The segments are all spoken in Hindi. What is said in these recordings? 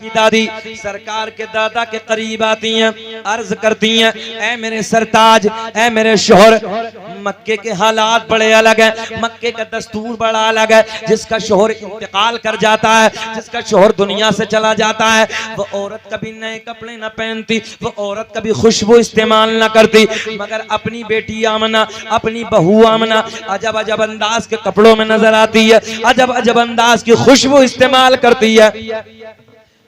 की दादी सरकार के दादा के करीब आती हैं, अर्ज करती हैं, ऐ मेरे सरताज, ऐ मेरे शोहर, मक्के के हालात बड़े अलग हैं, मक्के का दस्तूर बड़ा अलग है। जिसका शोहर इंतकाल कर जाता है, जिसका शोहर दुनिया से चला जाता है, वो औरत कभी नए कपड़े न पहनती, वो औरत कभी खुशबू इस्तेमाल न करती, मगर अपनी बेटी आमना, अपनी बहू आमना अजब अजब अंदाज के कपड़ों में नजर आती है, अजब अजब अंदाज की खुशबू इस्तेमाल करती है।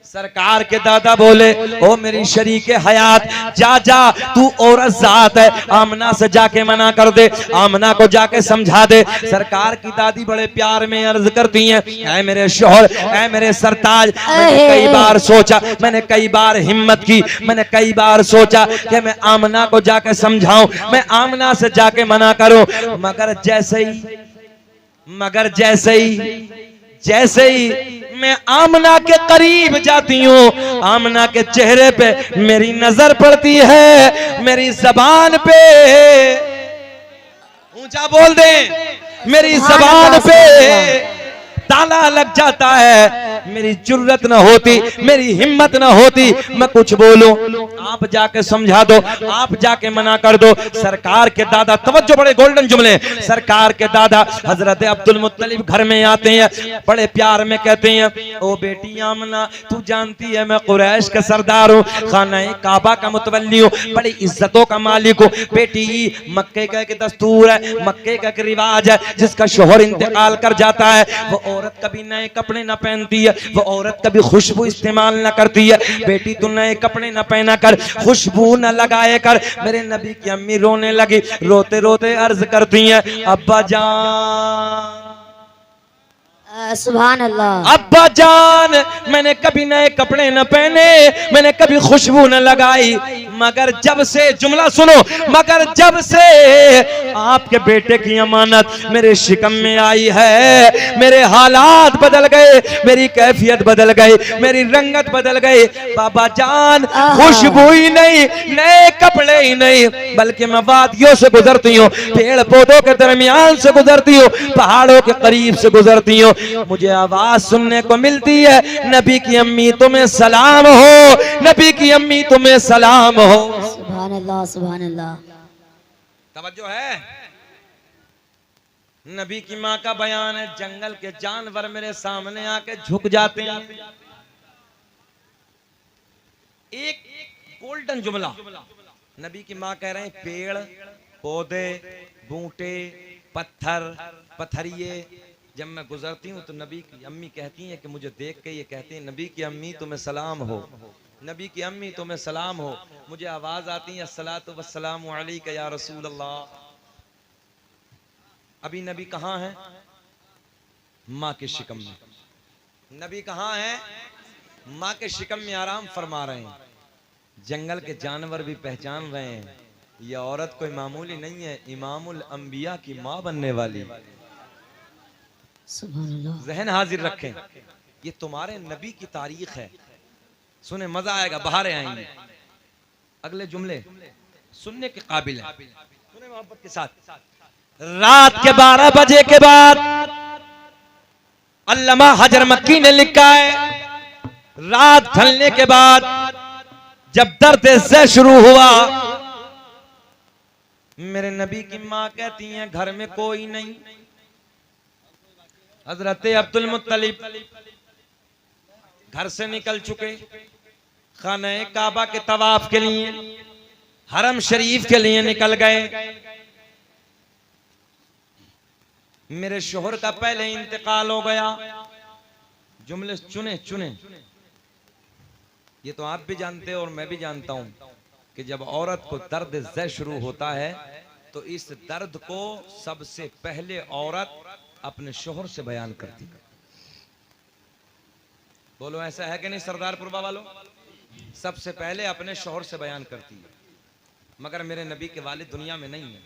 सरकार के दादा बोले, ओ मेरी शरीके हयात, जा जा, तू औरत जात है, आमना से जाके मना कर दे, आमना को जाके समझा दे। सरकार की दादी बड़े प्यार में अर्ज करती हैं, ऐ मेरे शोहर, ऐ मेरे सरताज, मैंने कई बार सोचा, मैंने कई बार हिम्मत की, मैंने कई बार सोचा कि मैं आमना को जाके समझाऊं, मैं आमना से जाके मना करूं, मगर जैसे ही मैं आमना के करीब जाती हूँ, आमना के चेहरे पे मेरी नजर पड़ती है, मेरी जबान पे, ऊंचा बोल दे, मेरी जबान पे ताला लग जाता है। मेरी जुर्रत न होती, मेरी हिम्मत न होती मैं कुछ बोलूं, आप जाके समझा दो, आप जाके मना कर दो। सरकार के दादा, तवज्जो, बड़े गोल्डन जुमले, सरकार के दादा हजरत अब्दुल मुत्तलिब घर में आते हैं, बड़े प्यार में कहते हैं, ओ बेटी आमना, तू जानती है मैं कुरैश का सरदार हूँ, खाना काबा का मुतवल्ली हूँ, बड़ी इज्जतों का मालिक हूँ। बेटी, मक्के का एक दस्तूर है, मक्के का एक रिवाज है, जिसका शोहर इंतकाल कर जाता है, वो औरत कभी नए कपड़े न पहनती है, वो औरत कभी खुशबू इस्तेमाल न करती है। बेटी, तू नए कपड़े न पहना कर, खुशबू न लगाए कर। मेरे नबी की अम्मी रोने लगी, रोते रोते अर्ज करती हैं, अब्बा जान, सुभान अल्लाह, अब्बा जान, मैंने कभी नए कपड़े न पहने, मैंने कभी खुशबू न लगाई, मगर जब से, जुमला सुनो, मगर जब से आपके बेटे की अमानत मेरे शिकम में आई है, मेरे हालात बदल गए, मेरी कैफियत बदल गई, मेरी रंगत बदल गई। बाबा जान, खुशबू ही नहीं, नए कपड़े ही नहीं, बल्कि मैं वादियों से गुजरती हूँ, पेड़ पौधों के दरमियान से गुजरती हूँ, पहाड़ों के करीब से गुजरती हूँ, मुझे आवाज सुनने को मिलती है, नबी की अम्मी तुम्हें सलाम हो, नबी की अम्मी तुम्हें सलाम हो। सुभान अल्लाह, सुभान अल्लाह। तवज्जो है, नबी की माँ का बयान है, जंगल के जानवर मेरे सामने आके झुक जाते हैं। एक गोल्डन जुमला, नबी की माँ कह रहे हैं, पेड़ पौधे, बूटे, पत्थर, पत्थरिए, जब मैं गुजरती हूँ तो नबी की अम्मी कहती हैं कि मुझे देख के ये कहती हैं, नबी की अम्मी तुम्हें सलाम हो, नबी की अम्मी तुम्हें सलाम हो। मुझे आवाज आती है, अस्सलातु वस्सलामु अलैका या रसूल अल्लाह। अभी नबी कहाँ हैं? माँ के शिकम में। नबी कहाँ हैं? माँ के शिकम में आराम फरमा रहे हैं। जंगल के जानवर भी पहचान रहे हैं, ये औरत कोई मामूली नहीं है, इमामुल अंबिया की माँ बनने वाली। जहन हाजिर रखें, ये तुम्हारे नबी की तारीख है, सुने मजा आएगा, बहारें आएंगे। अगले जुमले सुनने के काबिल है, सुने मोहब्बत के साथ। रात के 12 बजे के बाद अल्लामा हजर मक्की ने लिखा है, रात ढलने के बाद जब दर्द से शुरू हुआ, मेरे नबी की माँ कहती हैं, घर में कोई नहीं। हजरत अब्दुल मुत्तलिब घर से निकल चुके, खाना काबा के तवाफ के लिए, हरम शरीफ के लिए निकल गए। मेरे शोहर का पहले इंतकाल हो गया। जुमले चुने, ये तो आप भी जानते हो और मैं भी जानता हूं कि जब औरत को दर्द ज़े शुरू होता है तो इस दर्द को सबसे पहले औरत अपने शोहर से बयान करती है। बोलो, ऐसा है कि नहीं सरदारपुर वालों? सबसे पहले अपने शोहर से बयान करती है। मगर मेरे नबी के वालिद दुनिया में नहीं है,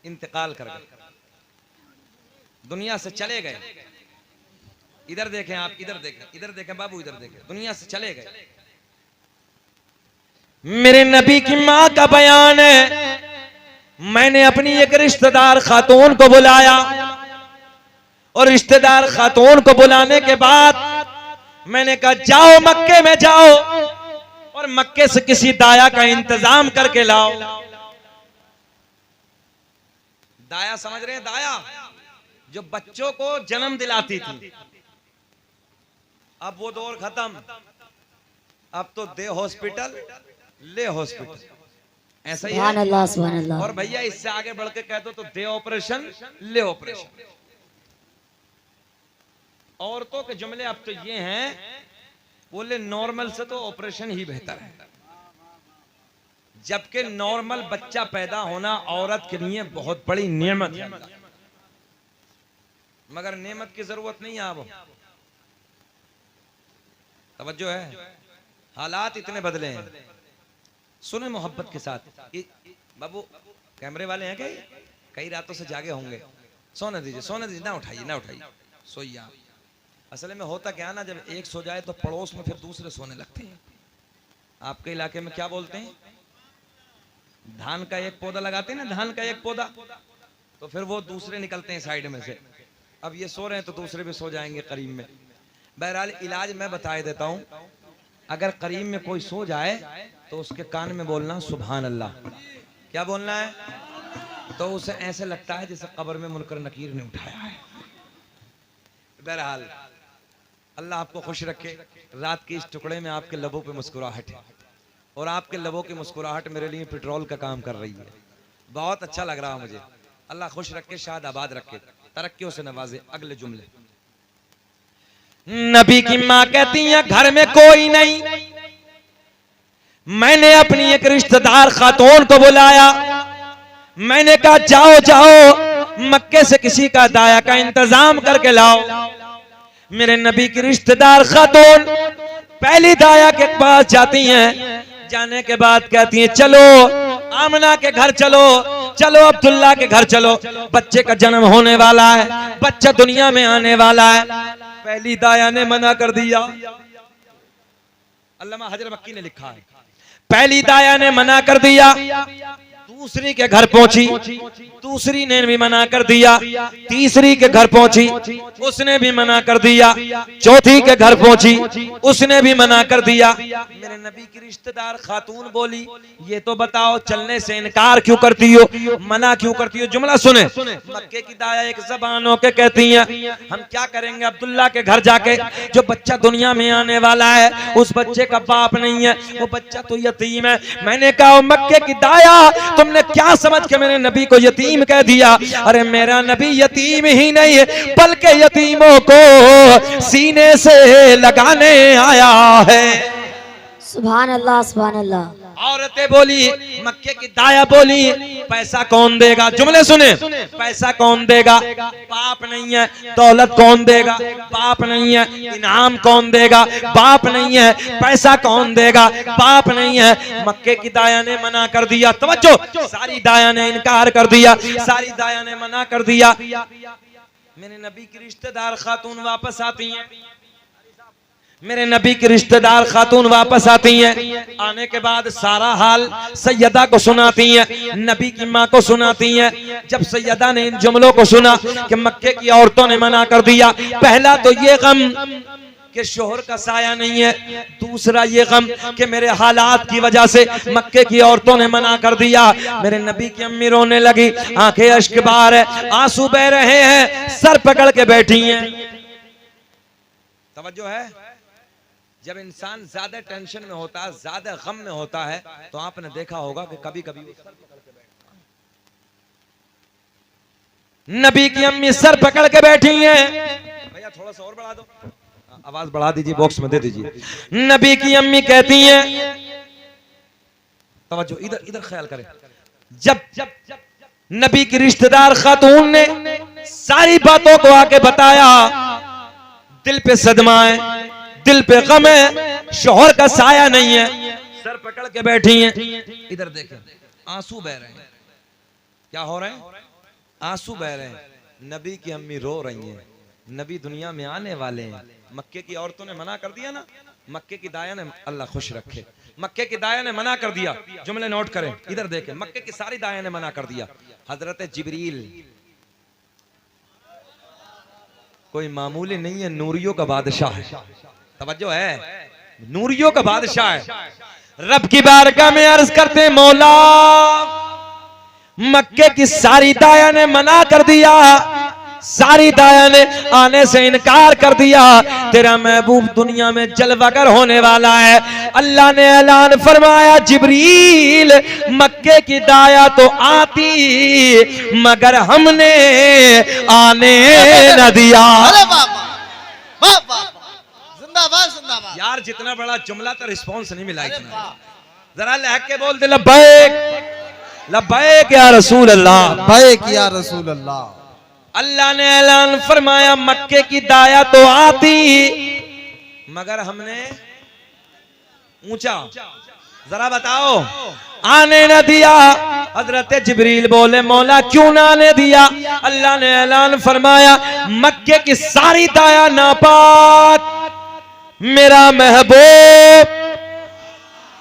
इंतकाल कर गए, दुनिया से चले गए। इधर देखें आप, इधर देखें, इधर देखें बाबू, इधर देखें, दुनिया से चले गए। मेरे नबी की माँ का बयान है, मैंने अपनी एक रिश्तेदार खातून को बुलाया और रिश्तेदार खातून को बुलाने के बाद मैंने कहा जाओ मक्के में जाओ और मक्के से किसी दाया का इंतजाम करके लाओ। दाया समझ रहे हैं? दाया जो बच्चों को जन्म दिलाती थी। अब वो दौर खत्म, अब तो दे हॉस्पिटल ले हॉस्पिटल, ऐसा ही सुभान है। अल्लाह सुभान अल्लाह। और भैया इससे आगे बढ़ के कह दो तो दे ऑपरेशन ले ऑपरेशन। औरतों के जुमले अब तो ये हैं, बोले नॉर्मल से तो ऑपरेशन ही बेहतर है, जबकि नॉर्मल बच्चा पैदा होना औरत के लिए बहुत बड़ी नेमत है। मगर नेमत की जरूरत नहीं है। अब तवज्जो है, हालात इतने बदले हैं। सुने मोहब्बत के साथ। बाबू कैमरे वाले हैं क्या? कई रातों से जागे होंगे। सोने दीजिए, ना उठाइए, ना उठाइए, सोइए आप। असल में होता क्या ना, जब एक सो जाए तो पड़ोस में फिर दूसरे सोने लगते हैं। आपके इलाके में क्या बोलते हैं? धान का एक पौधा लगाते हैं ना, धान का एक पौधा, तो फिर वो दूसरे निकलते हैं साइड में से। अब ये सो रहे हैं तो दूसरे भी सो जाएंगे करीब में। बहरहाल इलाज मैं बता देता हूं, अगर करीब में कोई सो जाए तो उसके कान में बोलना सुभान अल्लाह। क्या बोलना है? तो उसे ऐसे लगता है जैसे कब्र में मुनकर नकीर ने उठाया है। बहरहाल अल्लाह आपको खुश रखे। रात के इस टुकड़े में आपके लबों पे मुस्कुराहट है, और आपके लबों की मुस्कुराहट मेरे लिए पेट्रोल का काम कर रही है। बहुत अच्छा लग रहा है मुझे। अल्लाह खुश रखे, शाद आबाद रखे, तरक्कियों से नवाजे। अगले जुमले, नबी की माँ कहती है घर में कोई नहीं, मैंने अपनी एक रिश्तेदार खातून को बुलाया। मैंने कहा जाओ जाओ मक्के से किसी का दाया का इंतजाम करके लाओ। मेरे नबी की रिश्तेदार खातून पहली दाया के पास जाती हैं। जाने के बाद कहती हैं चलो आमना के घर चलो, चलो अब्दुल्ला के घर चलो, बच्चे का जन्म होने वाला है, बच्चा दुनिया में आने वाला है। पहली दाया ने मना कर दिया। अल्लामा हजर मक्की ने लिखा है, पहली दाया ने मना कर दिया। दूसरी के घर पहुंची, दूसरी ने भी मना कर दिया। तीसरी के घर पहुंची, उसने भी मना कर दिया। चौथी के घर पहुंची, उसने भी मना कर दिया। मेरे नबी की रिश्तेदार खातून बोली ये तो बताओ चलने से इनकार क्यों करती हो, मना क्यों करती हो? जुमला सुने। मक्के की दाया एक ज़बान होके कहती है हम क्या करेंगे अब्दुल्ला के घर जाके, जो बच्चा दुनिया में आने वाला है उस बच्चे का बाप नहीं है, वो बच्चा तो यतीम है। मैंने कहा मक्के की दाया तुमने क्या समझ के मेरे नबी को यतीम कह दिया? अरे मेरा नबी यतीम ही नहीं है बल्कि यतीमों को सीने से लगाने आया है। सुभान अल्लाह सुभान अल्लाह। औरतें बोली, मक्के की दाया बोली पैसा कौन देगा? जुमले सुने। पैसा कौन देगा? बाप नहीं है। दौलत कौन देगा? बाप नहीं है। इनाम कौन देगा? बाप नहीं है। पैसा कौन देगा? बाप नहीं है। मक्के की दाया ने मना कर दिया। तवज्जो, सारी दाया ने इनकार कर दिया, सारी दाया ने मना कर दिया। मेरे नबी की रिश्तेदार खातून वापस आती हैं। मेरे नबी की रिश्तेदार खातून वापस आती हैं। आने के बाद सारा हाल सैयदा को सुनाती हैं, नबी की माँ को सुनाती हैं। जब सैयदा ने इन जुमलों को सुना कि मक्के की औरतों ने मना कर दिया, पहला तो ये गम कि शोहर का साया नहीं है, दूसरा ये गम कि मेरे हालात की वजह से मक्के की औरतों ने मना कर दिया। मेरे नबी की अम्मी रोने लगी, आंखें अश्क बहार है, आंसू बह रहे हैं, सर पकड़ के बैठी हैं। तवज्जो है, जब इंसान ज्यादा टेंशन में होता है, ज्यादा गम में होता है, तो आपने देखा होगा कि कभी कभी नबी की अम्मी सर पकड़ के बैठी हैं। भैया थोड़ा सा और बढ़ा दो, आवाज बढ़ा दीजिए, बॉक्स में दे दीजिए। नबी की अम्मी कहती हैं, तवज्जो इधर इधर ख्याल करें, जब नबी की रिश्तेदार खातून ने सारी बातों को आके बताया, दिल पे सदमा है, दिल पे गम है, शोहर का साया नहीं है, सर पकड़ के बैठी हैं। इधर देखें, आंसू बह रहे हैं। क्या हो रहे हैं? आंसू बह रहे हैं। नबी की अम्मी रो रही हैं, नबी दुनिया में आने वाले हैं। मक्के की औरतों ने मना कर दिया ना, मक्के की दाया ने, अल्लाह खुश रखे, मक्के की दाया ने मना कर दिया। जुमले नोट करें, इधर देखें, मक्के की सारी दाया ने मना कर दिया। हजरत जिब्रील कोई मामूली नहीं है, नूरियों का बादशाह है। तवज्जो है, नूरियों का बादशाह है। रब की बारगाह में अर्ज करते हैं, मौला मक्के की सारी दाया ने मना कर दिया, सारी दाया ने आने से इनकार कर दिया। तेरा महबूब दुनिया में जलवागर होने वाला है। अल्लाह ने ऐलान फरमाया, जिब्रील मक्के की दाया तो आती मगर हमने आने न दिया। जिंदाबाद जिंदाबाद। यार जितना बड़ा जुमला तो रिस्पॉन्स नहीं मिला इतना। जरा लहक के बोल दे, लब्बैक लब्बैक या रसूल अल्लाह, लब्बैक या रसूल अल्लाह। अल्लाह ने ऐलान फरमाया, मक्के की दाया तो आती मगर हमने ऊंचा, जरा बताओ, आने न दिया। हजरत जिब्रील बोले, मौला क्यों ना आने दिया? अल्लाह ने ऐलान फरमाया, मक्के की सारी दाया नापाक, मेरा महबूब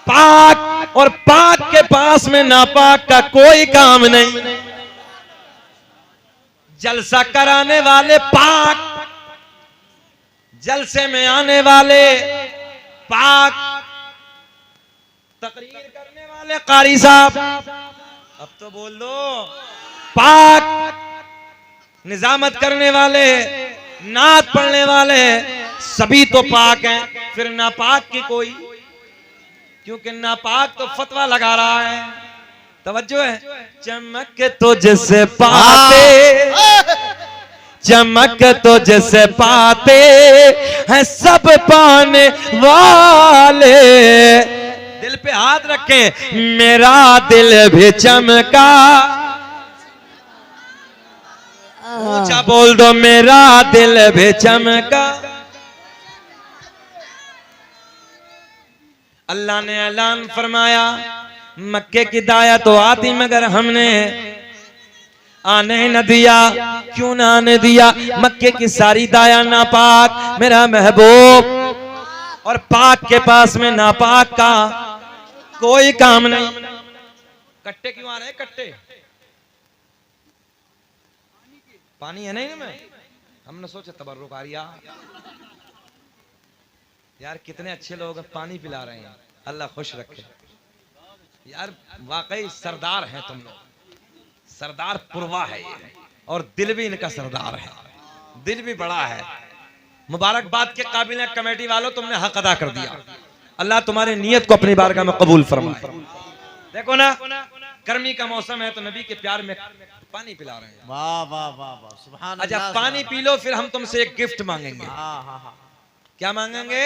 पाक, और पाक के पास में नापाक का कोई काम नहीं। जलसा कराने वाले पाक, जलसे में आने वाले पाक, तकरीर करने वाले कारी साहब, अब तो बोल दो, पाक, निजामत करने वाले, नात पढ़ने वाले, सभी तो पाक हैं। फिर नापाक की कोई, क्योंकि नापाक तो फतवा लगा रहा है। तवज्जो है, चमक तो जैसे पाते, चमक तो जैसे पाते हैं सब पाने वाले। दिल पे हाथ रखें, मेरा दिल भी चमका, ऊंचा बोल दो, मेरा दिल भी चमका। अल्लाह ने ऐलान फरमाया, मक्के की दाया तो आती मगर हमने आने न दिया। क्यों ना आने दिया? मक्के की सारी दाया नापाक, मेरा महबूब, और पाक के पास में नापाक का कोई काम नहीं। कट्टे क्यों आ रहे हैं? कट्टे पानी है नहीं में, हमने सोचा तबर्रुक आ रिया। यार कितने अच्छे लोग पानी पिला रहे हैं, अल्लाह खुश रखे। यार वाकई सरदार हैं तुम लोग, सरदार पुरवा है ये, और दिल भी इनका सरदार है, दिल भी बड़ा है। मुबारकबाद के काबिल है कमेटी वालों, तुमने हक अदा कर दिया। अल्लाह तुम्हारी नीयत को अपनी बारगाह में कबूल फरमाए। देखो ना, गर्मी का मौसम है तो नबी के प्यार में पानी पिला रहे हैं। वाह वाह वाह वाह, सुभान अल्लाह। अच्छा पानी पी लो, फिर हम तुमसे एक गिफ्ट मांगेंगे। क्या मांगेंगे?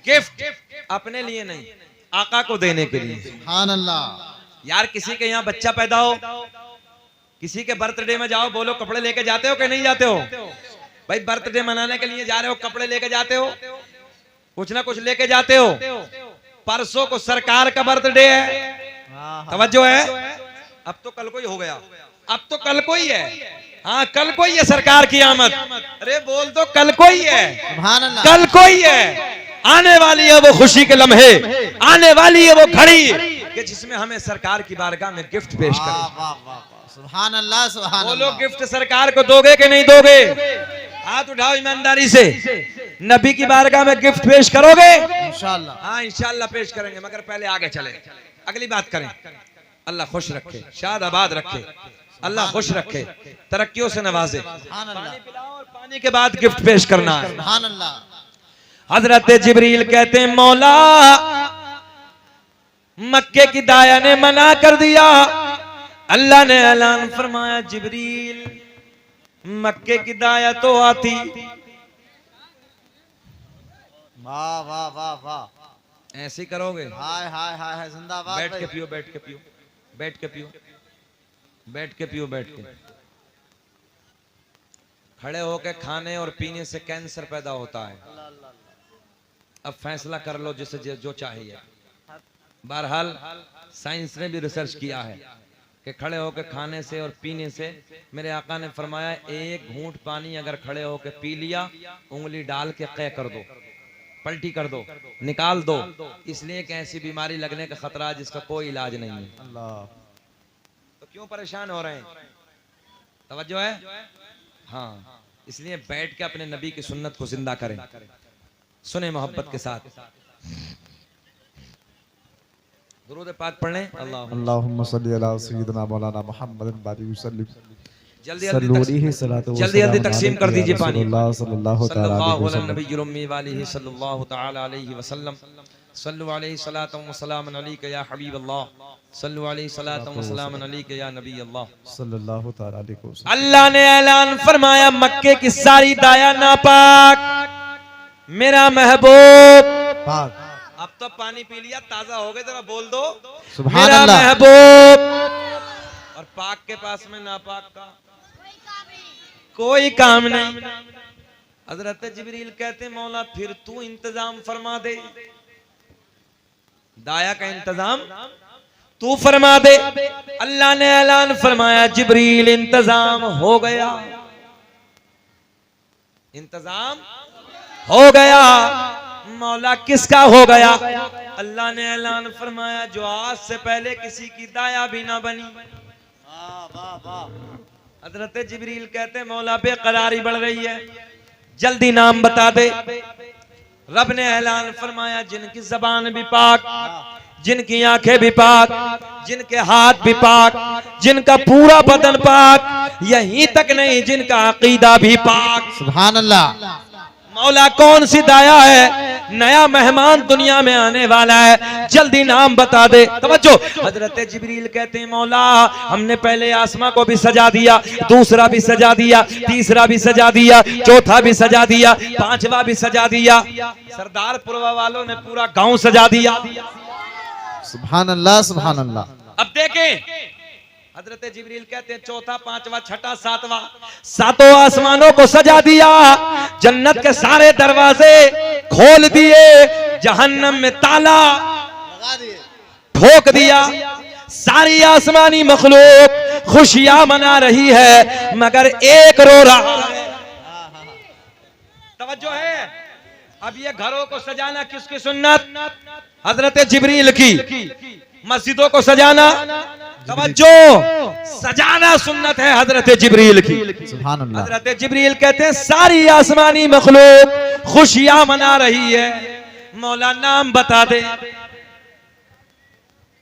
गिफ्ट, अपने लिए नहीं, आका को देने के लिए। सुभान अल्लाह। यार किसी के यहाँ बच्चा पैदा हो, किसी के बर्थडे में जाओ, बोलो कपड़े लेके जाते हो कि नहीं जाते हो? भाई बर्थडे मनाने के लिए जा रहे हो, कपड़े लेके जाते हो, कुछ ना कुछ लेके जाते हो। परसों को सरकार का बर्थडे है, तवज्जो है, अब तो कल को ही हो गया, अब तो कल को ही है। हाँ कल को ही है सरकार की आमद। अरे बोल दो, कल को ही है, सुभान अल्लाह। कल को ही है। आने वाली है वो खुशी के लम्हे, आने वाली है वो घड़ी कि जिसमें हमें सरकार की बारगाह में गिफ्ट पेश वाह करें। वाह वाह, सुभान अल्लाह सुभान बोलो अल्लाह। गिफ्ट सरकार को दोगे कि नहीं दोगे? हाथ उठाओ ईमानदारी से, नबी की बारगाह में गिफ्ट पेश करोगे? इंशाअल्लाह। हाँ इंशाअल्लाह पेश करेंगे, मगर पहले आगे चले, अगली बात करें। अल्लाह खुश रखे, शाद आबाद रखे, अल्लाह खुश रखे, तरक्कियों से नवाजे। सुभान अल्लाह। पानी पिलाओ और पानी के बाद गिफ्ट पेश करना है। सुभान अल्लाह। हजरत जिब्रील कहते हैं, मौला मक्के की दाया ने मना कर दिया। अल्लाह ने ऐलान फरमाया, जिब्रील मक्के की दाया तो आती। वाह वाह वाह वाह, ऐसे करोगे? हाय हाय हाय हाय, जिंदाबाद। बैठ के भाई। पियो, बैठ के पियो, बैठ के पियो, बैठ के पियो, बैठ के। खड़े होके खाने और पीने से कैंसर पैदा होता है। अब फैसला कर लो जिसे जो चाहिए। बहरहाल साइंस ने भी रिसर्च किया है कि खड़े होकर खाने से और पीने से, मेरे आका ने फरमाया, एक घूंट पानी अगर खड़े होकर पी लिया, उंगली डाल के क़े कर दो, पलटी कर दो, निकाल दो, इसलिए कि ऐसी बीमारी लगने का खतरा है जिसका कोई इलाज नहीं है। अल्लाह। तो क्यों परेशान हो रहे हैं? तवज्जो है? हाँ, इसलिए बैठ के अपने नबी की सुन्नत को जिंदा करें। सुने मोहब्बत के साथ दुरूद पाक पढ़ लें। अल्लाहुम्मा सल्ली अला सय्यिदिना मौलाना मुहम्मदिन बारिक वसल्लम। जल्दी जल्दी तकसीम कर दीजिए पानी। सल्लल्लाहु तआला अलैहि वसल्लम। सल्लु अलैहि सलातम व सलामन अलैका या हबीब अल्लाह, सल्लु अलैहि सलातम व सलामन अलैका या नबी अल्लाह। सल्लल्लाहु तआला अलैहि वसल्लम। अल्लाह ने ऐलान फरमाया मक्के की सारी दाया नापाक, मेरा महबूब पाक। अब तो पानी पी लिया, ताजा हो गए, जरा बोल दो सुभान मेरा अल्लाह। महबूब। और पाक के पास में नापाक का कोई काम नहीं। हजरत जिब्रील कहते मौला फिर तू इंतजाम फरमा दे, दाया का इंतजाम तू फरमा दे। अल्लाह ने ऐलान फरमाया जिब्रील इंतजाम हो गया, इंतजाम हो गया। मौला किसका हो गया? अल्लाह ने ऐलान फरमाया जो आज से पहले किसी की दाया भी ना बनी। हजरत जिब्रील कहते मौला बेकरारी बढ़ रही है, जल्दी नाम बता दे। रब ने ऐलान फरमाया जिनकी जबान भी पाक, जिनकी आंखें भी पाक, जिनके हाथ भी पाक, जिनका पूरा बदन पाक, यहीं तक नहीं जिनका अकीदा भी पाक। सुभान अल्लाह। मौला कौन सी दाया है? नया मेहमान दुनिया में आने वाला है, जल्दी नाम बता दे। तवज्जो। हजरत जिब्रील कहते हैं मौला हमने पहले आसमां को भी सजा दिया, दूसरा भी सजा दिया, तीसरा भी सजा दिया, चौथा भी सजा दिया, पांचवा भी सजा दिया, सरदारपुर वालों ने पूरा गांव सजा दिया। सुभान अल्लाह सुभान अल्लाह। अब देखें हजरत जिब्रील कहते हैं चौथा, पांचवा, छठा, सातवां, सातों आसमानों को सजा दिया, जन्नत के सारे दरवाजे खोल दिए, जहन्नम में ताला ठोक दिया। सारी आसमानी मखलूक खुशियां मना रही है, मगर एक रो रहा है। तवज्जो है। अब ये घरों को सजाना किसकी सुन्नत? हजरत जिब्रील की। मस्जिदों को सजाना, तवज्जो, सजाना सुन्नत है हजरत जिब्रील की। सुभान अल्लाह। हजरत जिब्रील कहते हैं सारी आसमानी मखलूक खुशियां मना रही है, मौला नाम बता दे।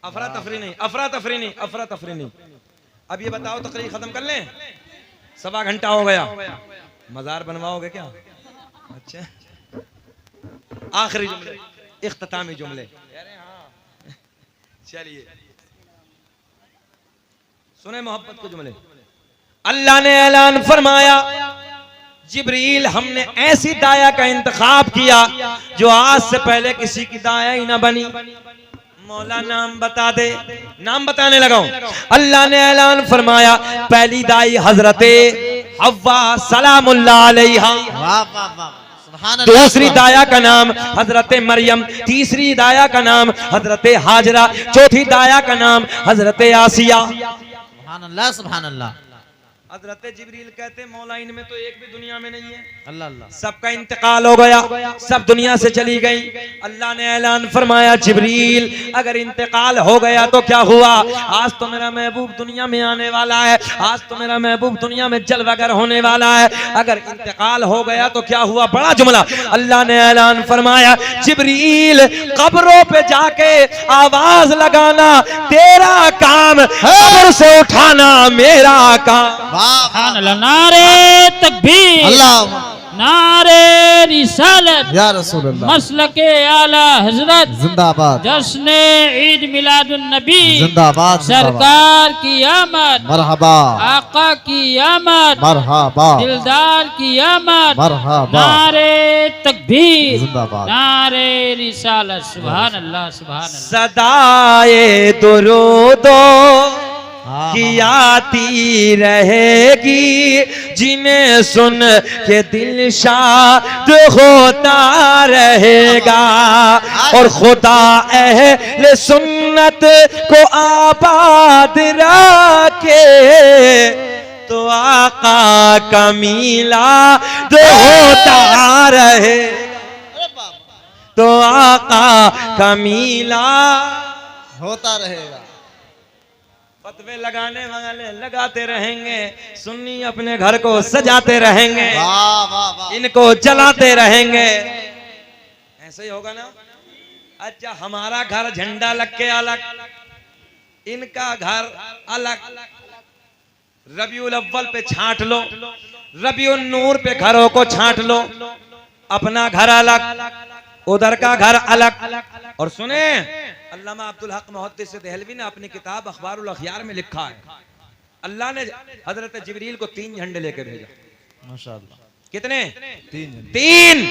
अफरा तफरी नहीं, अफरा तफरी नहीं, अफरा तफरी नहीं। अब ये बताओ तकरीर खत्म कर लें, 1.25 घंटा हो गया। मजार बनवाओगे क्या? अच्छा, आखिरी जुमले, इख्तितामी जुमले। चलिए सुने मोहब्बत को जुमले। अल्लाह ने ऐलान फरमाया जिब्रील हमने ऐसी दाया का इंतखाब किया जो आज से पहले किसी की दाया ही ना बनी। मौला नाम बता दे। नाम बताने लगा हूं। अल्लाह ने ऐलान फरमाया पहली दाई हजरते हव्वा सलामुल्लाह अलैहा, वाह वाह वाह। सुभान अल्लाह। दूसरी दाया का नाम हजरत मरियम, तीसरी दाया का नाम हजरत हाजरा, चौथी दाया का नाम हजरत आसिया। सुभान अल्लाह सुभान अल्लाह। हजरत जिब्रील कहते मौला इनमें तो एक भी दुनिया में नहीं है, अल्लाह अल्लाह। सबका इंतकाल हो गया, सब दुनिया से चली गई। अल्लाह ने ऐलान फरमाया जिब्रील अगर इंतकाल हो गया तो क्या हुआ? आज तो मेरा महबूब दुनिया में आने वाला है, आज तो मेरा महबूब दुनिया में जलवागर होने वाला है। अगर इंतकाल हो गया तो क्या हुआ? बड़ा जुमला। अल्लाह ने ऐलान फरमाया जिब्रील कब्रों पे जाके आवाज लगाना तेरा काम, कब्र से उठाना मेरा काम। वाह नारे तकबीर, अल्लाह नारे रिसालत, या रसूल अल्लाह। मसलके आला हजरत, जिंदाबाद जश्न ईद मिलादुन नबी, जिंदाबाद। सरकार की आमद, मरहबा आका की आमद, मरहबा दिलदार की आमद, मरहबा। नारे तकबीर, जिंदाबाद। नारे रिसालत। सुभान अल्लाह सुभान अल्लाह। सदाए दुरूदो की आती रहेगी, जिन्हें सुन के दिल शाद होता रहेगा। और खुदा अहले सुन्नत को आबाद रखे तो आका का मीलाद होता रहे, तो आका का मीलाद होता रहेगा। फतवे लगाने वाले लगाते रहेंगे, सुन्नी अपने घर को सजाते रहेंगे, वाह वाह वाह। इनको जलाते रहेंगे। ऐसे ही होगा ना। अच्छा, हमारा घर झंडा लग के अलग, इनका घर अलग। रबीउल अव्वल पे छांट लो, रबीउल नूर पे घरों को छांट लो, अपना घर अलग, उधर का घर अलग। और सुने, अल्लामा अब्दुल हक मुहद्दिस देहलवी ने अपनी किताब अखबारुल अखयार में लिखा है, अल्लाह ने हजरत जिब्रील को 3 झंडे लेके भेजा। माशाअल्लाह। कितने? 3 3।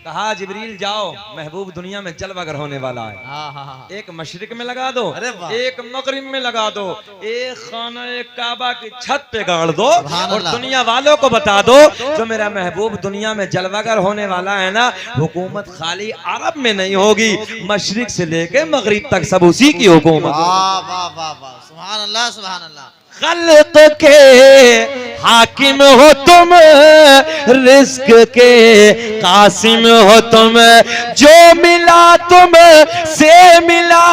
कहा जिब्रील जाओ, महबूब दुनिया में जलवागर होने वाला है। हाँ। एक मशरिक में लगा दो, अरे वाह। एक मगरिब में लगा दो, एक खाना एक काबा की छत पे गाड़ दो, और दुनिया वालों को बता दो जो मेरा महबूब दुनिया में जलवागर होने वाला है ना, हुकूमत खाली अरब में नहीं होगी, मशरिक से लेके मगरिब तक सब उसी की हुकूमत। वाह वाह वाह वाह, सुभान अल्लाह सुभान अल्लाह। खल्क के हाकिम हो तुम, रिस्क के कासिम हो तुम, जो मिला तुम से मिला,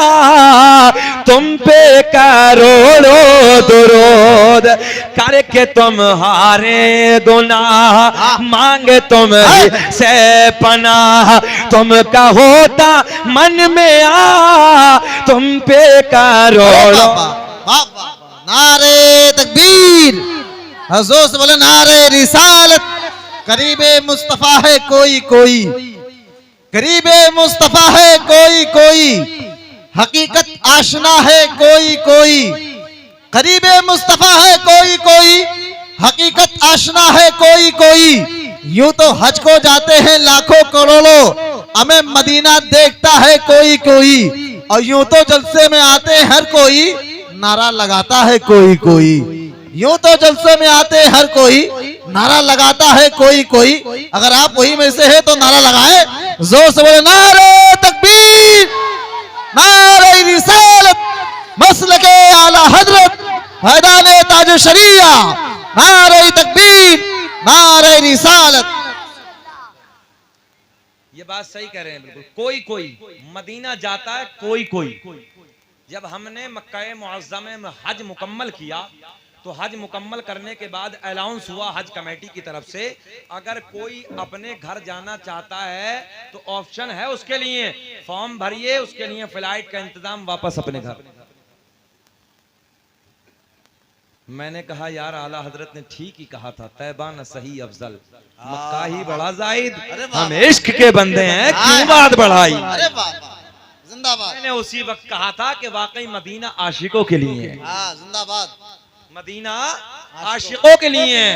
तुम पे करोड़ों दुरूद, करके तुम हारे गुनाह, मांगे तुम से पनाह, तुम का होता मन में आ, तुम पे करोड़ों। वाह वाह, नारे तकबीर, हजूर से बोले नारे रिसालत। करीबे मुस्तफा है कोई कोई, करीबे मुस्तफा है कोई कोई, हकीकत आशना है कोई कोई, करीबे मुस्तफा है कोई कोई, हकीकत आशना है कोई कोई। यूं तो हज को जाते हैं लाखों करोड़ों, हमें मदीना देखता है कोई कोई, और यूं तो जलसे में आते हैं हर कोई, नारा लगाता है कोई कोई। यूं तो जलसे में आते हैं हर कोई, नारा लगाता है कोई कोई। अगर आप वही में से है तो नारा लगाए, जोर से बोले नारे तकबीर, नारे रिसालत, मसलके आला हजरत, हैदाने ताज शरिया, नारे तकबीर, नारे रिसालत। ये बात सही कह रहे हैं बिल्कुल। कोई कोई मदीना जाता है, कोई कोई। जब हमने मक्का मुअज़्ज़मा में हज मुकम्मल किया, तो हज मुकम्मल करने के बाद अलाउंस हुआ हज कमेटी की तरफ से, अगर कोई अपने घर जाना चाहता है तो ऑप्शन है उसके लिए, फॉर्म भरिए, उसके लिए फ्लाइट का इंतजाम, वापस अपने घर। मैंने कहा यार आला हजरत ने ठीक ही कहा था, तैबा न सही अफजल, मक्का ही बड़ा जाहिद, हम इश्क के बंदे हैं, क्यों बात बढ़ाई। अरे वाह वाह, जिंदाबाद। मैंने उसी वक्त कहा था कि वाकई मदीना आशिकों के लिए है। हाँ, जिंदाबाद। मदीना आशिकों के लिए है।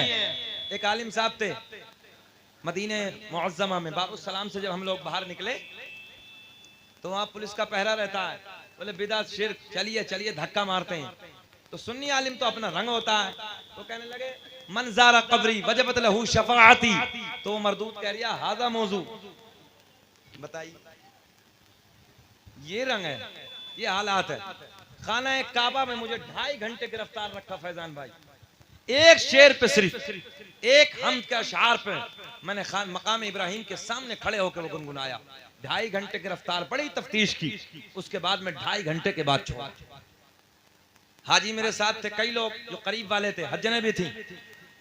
एक आलिम साहब थे मदीने मुअज़्ज़मा में, बाबू सलाम से जब हम लोग बाहर निकले तो वहां पुलिस का पहरा रहता है, बोले बिदअत शिर्क, चलिए चलिए, धक्का मारते हैं। तो सुन्नी आलिम तो अपना रंग होता है, तो कहने लगे मंज़ारा कब्री वजबत लहू शफाअती, तो वो मरदूद कह रिया हाज़ा मौजू। बताइए, ये रंग है, ये हालात है। खाना काबा में मुझे 2.5 घंटे गिरफ्तार रखा फैजान भाई, एक शेर पे, सिर्फ एक हम्द के अशआर पे मैंने खान मकाम इब्राहिम के सामने खड़े होकर वो गुनगुनाया। 2.5 घंटे गिरफ्तार, बड़ी तफ्तीश की, उसके बाद में 2.5 घंटे के बाद छोड़ा। हाजी मेरे साथ थे, कई लोग जो करीब वाले थे, हज्जने भी थी,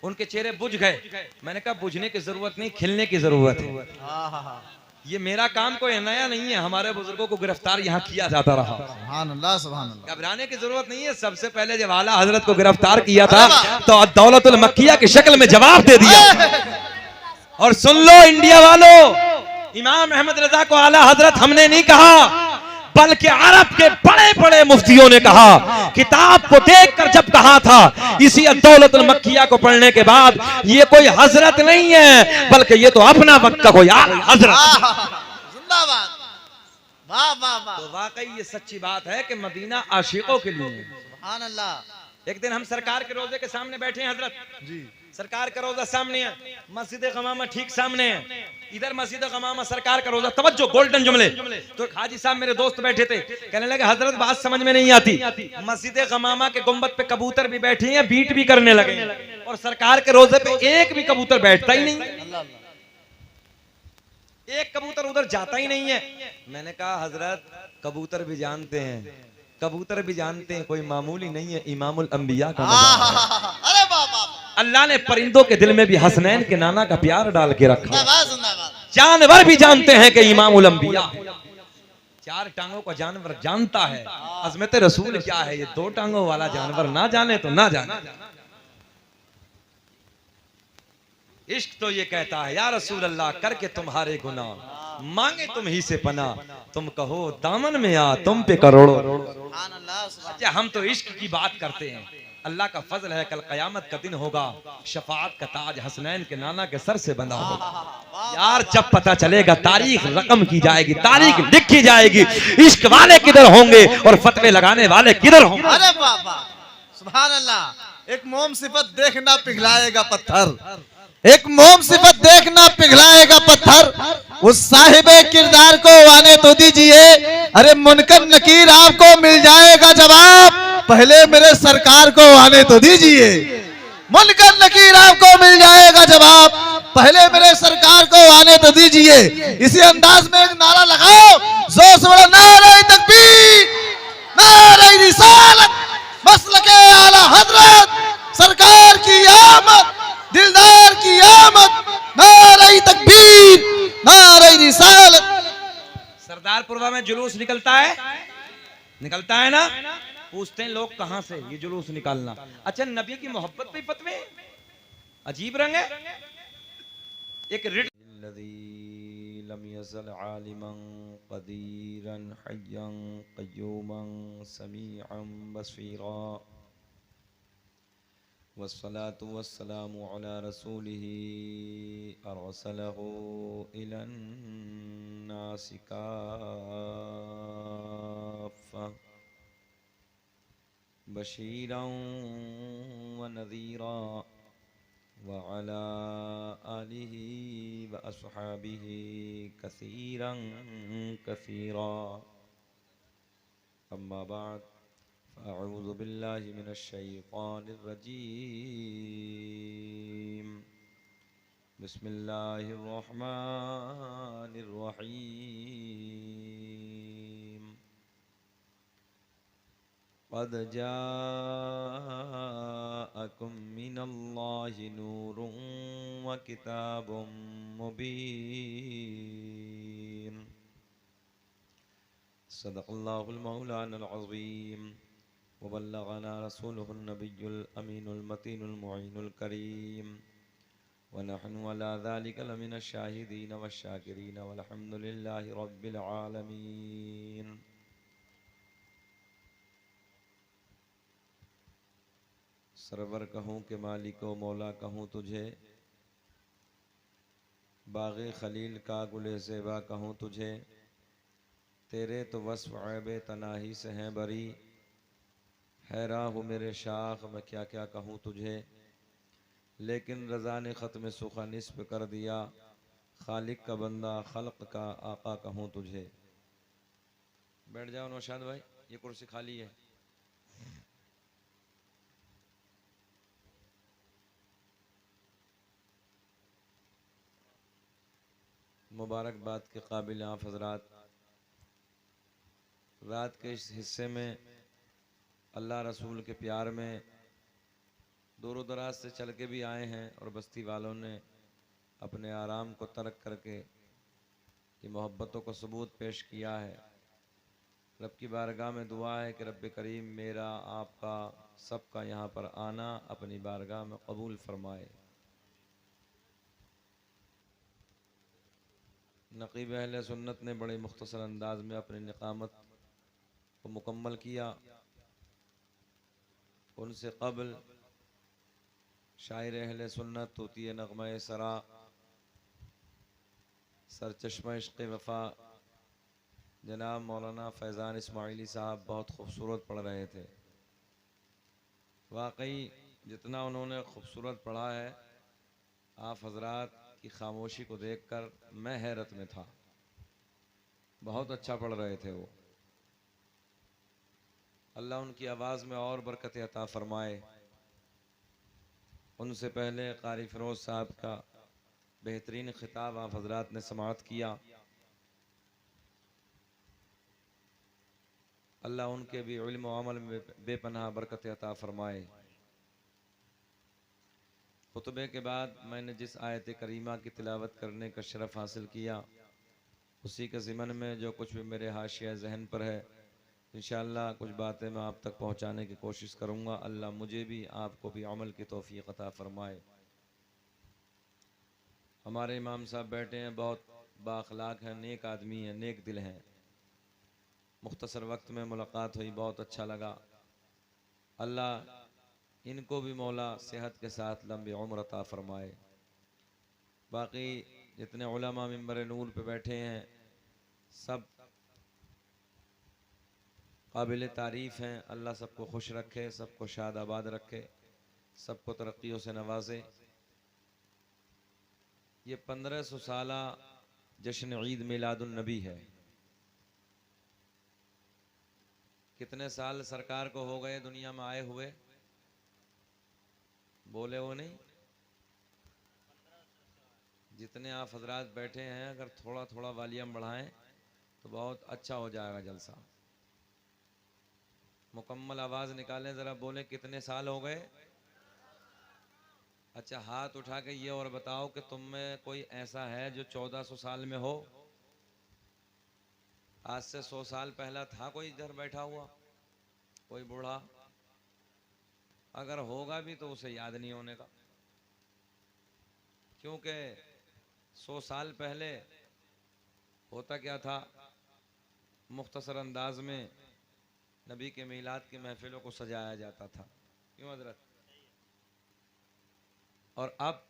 उनके चेहरे बुझ गए। मैंने कहा बुझने की जरूरत नहीं, खिलने की जरूरत है। ये मेरा काम कोई नया नहीं है, हमारे बुजुर्गों को गिरफ्तार यहाँ किया जाता रहा। सुभान अल्लाह सुभान अल्लाह। घबराने की जरूरत नहीं है। सबसे पहले जब आला हजरत को गिरफ्तार किया था तो दौलतुल मक्किया की शक्ल में जवाब दे दिया। और सुन लो इंडिया वालों, इमाम अहमद रजा को आला हजरत हमने नहीं कहा, बल्कि अरब के बड़े बड़े मुफ्तियों ने कहा। किताब को देखकर जब कहा था, इसी दौलतुल मक्किया को पढ़ने के बाद, ये कोई हजरत नहीं है बल्कि ये तो अपना वक्त का कोई हजरत। जिंदाबाद, वाह वाह वाह। तो वाकई ये सच्ची बात है कि मदीना आशिकों के लिए है। सुभान अल्लाह। एक दिन हम सरकार के रोजे के सामने बैठे हैं हजरत जी, सरकार का रोजा सामने है, मस्जिद गमामा ठीक सामने है, इधर मस्जिद गमामा सरकार का रोजा। तवज्जो, गोल्डन जुमले। तो हाजी साहब मेरे दोस्त बैठे थे, कहने लगे हजरत बात समझ में नहीं आती, मस्जिद गमामा के गुंबद पे कबूतर भी बैठे हैं, बीट भी करने लगे, और सरकार के रोजे पे एक भी कबूतर बैठता ही नहीं, एक कबूतर उधर जाता ही नहीं है। मैंने कहा हजरत कबूतर भी जानते हैं, कबूतर भी जानते हैं, कोई मामूली नहीं है, इमामुल अंबिया का मज़ार है। अरे वाह वाह, अल्लाह ने परिंदों के दिल में भी हसनैन के नाना का प्यार डाल के रखा। जिंदाबाद जिंदाबाद। जानवर भी जानते हैं कि इमाम उल अंबिया है। चार टांगों का जानवर जानता है, अजमत रसूल क्या है ये दो टांगों वाला जानवर ना जाने तो ना जाने। इश्क तो ये कहता है या रसूल अल्लाह करके तुम्हारे गुनाह मांगे तुम ही से पना, तुम कहो दामन में आ तुम पे करोड़ों। अच्छा हम तो इश्क की बात करते हैं, अल्लाह का फजल है कल कयामत का दिन होगा, शफाअत का ताज हसनैन के नाना के सर से बंधा होगा। यार जब पता चलेगा तारीख रकम की जाएगी, तारीख लिखी जाएगी, इश्क वाले किधर होंगे और फतवे लगाने वाले किधर होंगे। अरे बाबा सुभान अल्लाह। एक मोम सिफत देखना पिघलाएगा पत्थर, एक मोम सिफत देखना पिघलाएगा पत्थर, उस साहिबे किरदार को आने तो दीजिए। अरे मुनकर नकीर आपको मिल जाएगा जवाब, पहले मेरे सरकार को आने तो दीजिए। मुनकर नकीर आपको मिल जाएगा जवाब, पहले मेरे सरकार को आने तो दीजिए। इसी अंदाज में एक नारा लगाओ, जोर से बड़ा नारे तकबीर, नारे रिसालत, मसलके आला हजरत, सरकार की आमद, दिलदार की आमद, नारे तकबीर, नारे रिसालत। सरदारपुरवा में जुलूस निकलता है ना, पूछते हैं लोग कहां से ये जुलूस निकालना। अच्छा नबी की मोहब्बत पे फतवे, अजीब रंग है। एक लम यज़ल आलिमन क़दीरन हय्यन क़य्यूमन समीअन बसीरा वस्सलातु वस्सलामु अला रसूलिही अरसलहु इलन नासि काफ़्फ़ा बशीरन व नज़ीरा व अला आलिही व अस्हाबिही कसीरन कसीरा। अम्मा बाद अऊज़ु बिल्लाहि मिनश शैतानिर रजीम। बिस्मिल्लाहिर रहमानिर रहीम। क़द जाअकुम मिनल्लाहि नूरुन व किताबुम मुबीन। सदक़ल्लाहुल मौलानाल अज़ीम व बल्लगना रसूलुहुन नबियुल अमीनुल मतीनुल मुईनुल करीम व नहनु अला ज़ालिका लमिनश शाहिदीन वश शाकिरीन वल्हम्दुलिल्लाहि रब्बिल आलमीन। सरवर कहूँ के मालिको मौला कहूँ तुझे, बाग़े खलील का गुले ज़ेबा कहूँ तुझे, तेरे तो वस्फ़ ऐबे तनाही से हैं बरी, हैरान हूँ मेरे शाख मैं क्या क्या कहूँ तुझे। लेकिन रज़ा ने ख़त्म सुखा निस्फ़ कर दिया, खालिक का बंदा खल्क़ का आका कहूँ तुझे। बैठ जाओ नौशाद भाई, ये कुर्सी खाली है। मुबारकबाद के काबिल आप हज़रात, रात के इस हिस्से में अल्लाह रसूल के प्यार में दूर दराज से चल के भी आए हैं और बस्ती वालों ने अपने आराम को तर्क करके कि मोहब्बतों को सबूत पेश किया है। रब की बारगाह में दुआ है कि रब करीम मेरा आपका सबका यहाँ पर आना अपनी बारगाह में कबूल फरमाए। नक़ीब अहले सुन्नत ने बड़े मुख्तसर अंदाज में अपनी निकामत को मुकम्मल किया। उनसे क़ब्ल शायर अहले सुन्नत तूती नग़मा सरा सरचश्मा इश्क़ वफ़ा जनाब मौलाना फैज़ान इस्माइली साहब बहुत खूबसूरत पढ़ रहे थे। वाकई जितना उन्होंने खूबसूरत पढ़ा है, आप हज़रात की खामोशी को देखकर मैं हैरत में था। बहुत अच्छा पढ़ रहे थे वो। अल्लाह उनकी आवाज़ में और बरकत अता फरमाए। उनसे पहले क़ारी फ़िरोज़ साहब का बेहतरीन खिताब आप हज़रात ने समाअत किया। अल्लाह उनके भी इल्म व अमल में बेपनाह बरकत अता फरमाए। खुतबे के बाद मैंने जिस आयत करीमा की तिलावत करने का शरफ़ हासिल किया, उसी के ज़िमन में जो कुछ भी मेरे हाशिया ज़हन पर है, इंशाअल्लाह कुछ बातें मैं आप तक पहुँचाने की कोशिश करूँगा। अल्लाह मुझे भी आपको भी अमल की तौफ़ीक़ अता फ़रमाए। हमारे इमाम साहब बैठे हैं, बहुत बाअखलाक हैं, नेक आदमी हैं, नेक दिल हैं। मुख्तसर वक्त में मुलाकात हुई, बहुत अच्छा लगा। अल्लाह इनको भी मौला सेहत के साथ लंबी उम्र अता फ़रमाए। बाकी जितने उलमा मिंबर नूर पे बैठे हैं सब काबिल तारीफ़ हैं। अल्लाह सबको खुश रखे, सबको शाद आबाद रखे, सबको तरक्कियों से नवाजे। ये 1500 साला जश्न ईद मिलादुन नबी है। कितने साल सरकार को हो गए दुनिया में आए हुए, बोले वो नहीं? जितने आप हजरात बैठे हैं, अगर थोड़ा थोड़ा वॉल्यूम बढ़ाएं तो बहुत अच्छा हो जाएगा जलसा। मुकम्मल आवाज निकालें जरा, बोले कितने साल हो गए। अच्छा, हाथ उठा के ये और बताओ कि तुम में कोई ऐसा है जो 1400 साल में हो। आज से 100 साल पहला था कोई इधर बैठा हुआ, कोई बूढ़ा? अगर होगा भी तो उसे याद नहीं होने का, क्योंकि 100 साल पहले होता क्या था, मुख्तसर अंदाज में नबी के मीलाद की महफिलों को सजाया जाता था। क्यों हजरत? और अब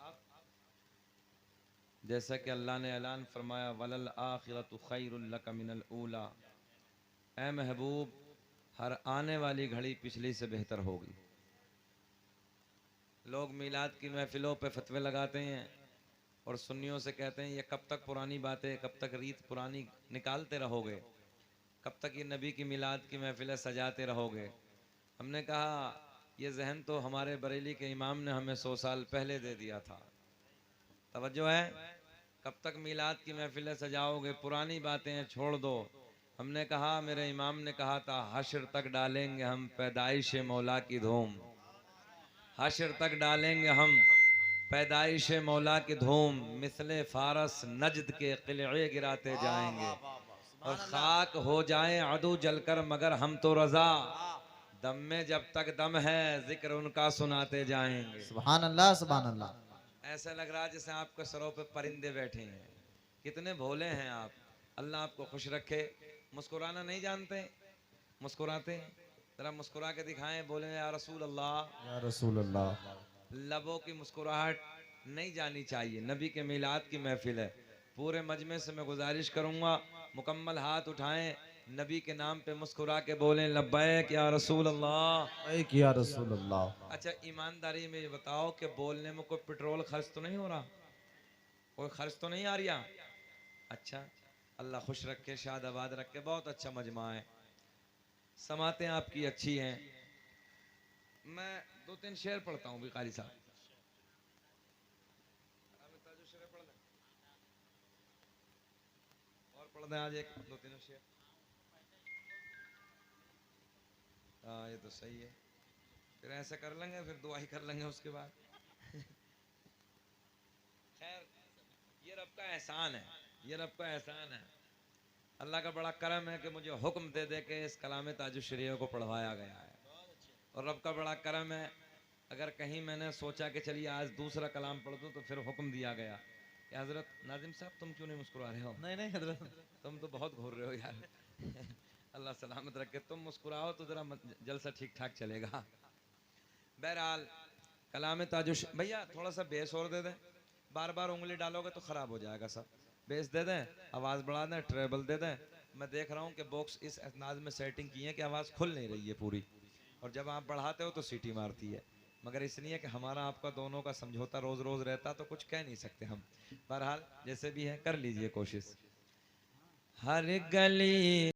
जैसा कि अल्लाह ने ऐलान फरमाया, वलल आखिरतु खैरुल लक मिनल ऊला, ऐ महबूब हर आने वाली घड़ी पिछली से बेहतर होगी। लोग मीलाद की महफिलों पे फतवे लगाते हैं और सुन्नियों से कहते हैं ये कब तक पुरानी बातें, कब तक रीत पुरानी निकालते रहोगे, कब तक ये नबी की मिलाद की महफिलें सजाते रहोगे। हमने कहा ये जहन तो हमारे बरेली के इमाम ने हमें 100 साल पहले दे दिया था। तवज्जो है? कब तक मिलाद की महफिलें सजाओगे, पुरानी बातें छोड़ दो। हमने कहा, मेरे इमाम ने कहा था, हश्र तक डालेंगे हम पैदाइश मौला की धूम, हश्र तक डालेंगे हम पैदाइश मौला की धूम, मिसले फारस नजद के किले गिराते जाएंगे और खाक हो जाए अदू जलकर मगर हम तो रजा, दम में जब तक दम है जिक्र उनका सुनाते जाएंगे। सुभान अल्लाह, सुभान अल्लाह। ऐसा लग रहा है जैसे आपके सरों पे परिंदे बैठे हैं। कितने भोले हैं आप। अल्लाह आपको खुश रखे। मुस्कुराना नहीं जानते? मुस्कुराते हैं? जरा मुस्कुरा के दिखाएं, बोले या रसूल अल्लाह। या रसूल अल्लाह। लबों की मुस्कुराहट नहीं जानी चाहिए। नबी के मिलाद की महफिल है। पूरे मजमे से मैं गुजारिश करूंगा, मुकम्मल हाथ उठाएं, नबी के नाम पे मुस्कुरा के बोलें लब्बैक या रसूल अल्लाह। या रसूल अल्लाह। अच्छा, ईमानदारी में ये बताओ कि बोलने में कोई पेट्रोल खर्च तो नहीं हो रहा, कोई खर्च तो नहीं आ रहा? अच्छा, अल्लाह खुश रखे, शाद आबाद रखे। बहुत अच्छा मजमा है, समातें आपकी अच्छी हैं। मैं 2-3 शेर पढ़ता हूँ भी कारी साहब। और पढ़ दें आज 1-2-3 शेर। हाँ, ये तो सही है। फिर ऐसा कर लेंगे, फिर दुआई कर लेंगे उसके बाद। खैर, ये रब का एहसान है, ये रब का एहसान है। अल्लाह का बड़ा करम है कि मुझे हुक्म दे दे के इस कलाम ताजुश्शरीय को पढ़वाया गया है। और रब का बड़ा करम है, अगर कहीं मैंने सोचा कि चलिए आज दूसरा कलाम पढ़ दूं तो फिर हुक्म दिया गया कि हजरत नाजिम साहब तुम क्यों नहीं मुस्कुरा रहे हो? नहीं नहीं हजरत, तुम तो बहुत घूर रहे हो यार। अल्लाह सलामत रखे, तुम मुस्कुराओ तो जरा जलसा ठीक ठाक चलेगा। बहरहाल कलाम ताजुश, भैया थोड़ा सा बेस और दे दें, बार बार उंगली डालोगे तो खराब हो जाएगा सब। बेस दे दें, आवाज़ बढ़ा दें, ट्रेबल दे दें। मैं देख रहा हूँ कि बॉक्स इस अंदाज में सेटिंग की है कि आवाज़ खुल नहीं रही है पूरी, और जब आप बढ़ाते हो तो सीटी मारती है। मगर इसलिए कि हमारा आपका दोनों का समझौता रोज़ रोज़ रहता तो कुछ कह नहीं सकते हम। बहरहाल जैसे भी है कर लीजिए कोशिश। हर गली